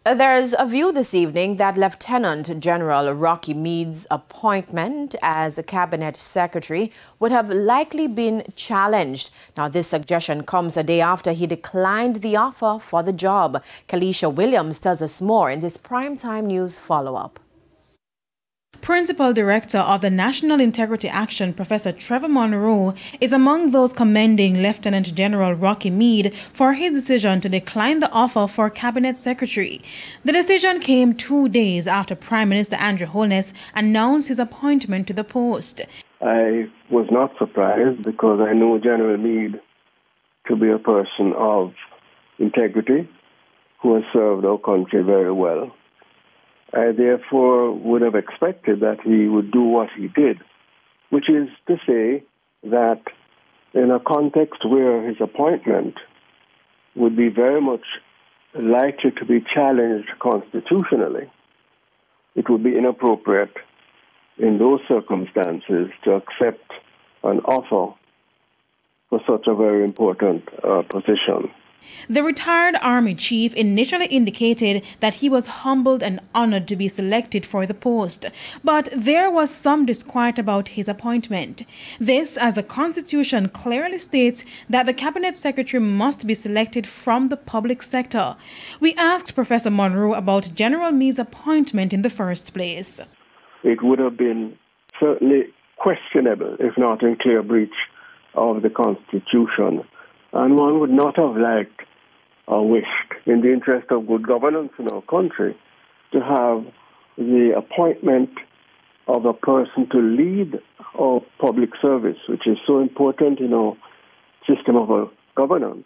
There's a view this evening that Lieutenant General Rocky Meade's appointment as a cabinet secretary would have likely been challenged. Now, this suggestion comes a day after he declined the offer for the job. Kalisha Williams tells us more in this primetime news follow-up. Principal Director of the National Integrity Action, Professor Trevor Monroe, is among those commending Lieutenant General Rocky Meade for his decision to decline the offer for Cabinet Secretary. The decision came 2 days after Prime Minister Andrew Holness announced his appointment to the post. I was not surprised because I know General Meade to be a person of integrity who has served our country very well. I therefore would have expected that he would do what he did, which is to say that in a context where his appointment would be very much likely to be challenged constitutionally, it would be inappropriate in those circumstances to accept an offer for such a very important position. The retired Army chief initially indicated that he was humbled and honored to be selected for the post, but there was some disquiet about his appointment. This, as the Constitution clearly states that the Cabinet Secretary must be selected from the public sector. We asked Professor Monroe about General Meade's appointment in the first place. It would have been certainly questionable, if not in clear breach of the Constitution. And one would not have liked or wished, in the interest of good governance in our country, to have the appointment of a person to lead our public service, which is so important in our system of our governance,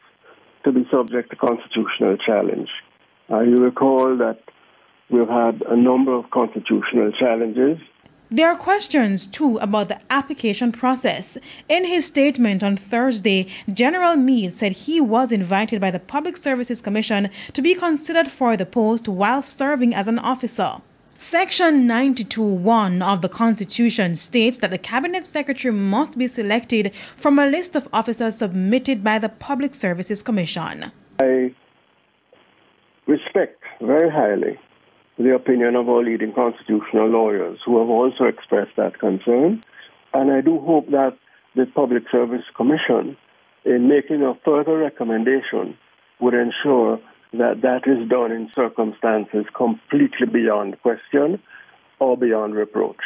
to be subject to constitutional challenge. You recall that we've had a number of constitutional challenges. There are questions, too, about the application process. In his statement on Thursday, General Meade said he was invited by the Public Services Commission to be considered for the post while serving as an officer. Section 92(1) of the Constitution states that the Cabinet Secretary must be selected from a list of officers submitted by the Public Services Commission. I respect very highly the opinion of our leading constitutional lawyers who have also expressed that concern. And I do hope that the Public Service Commission, in making a further recommendation, would ensure that that is done in circumstances completely beyond question or beyond reproach.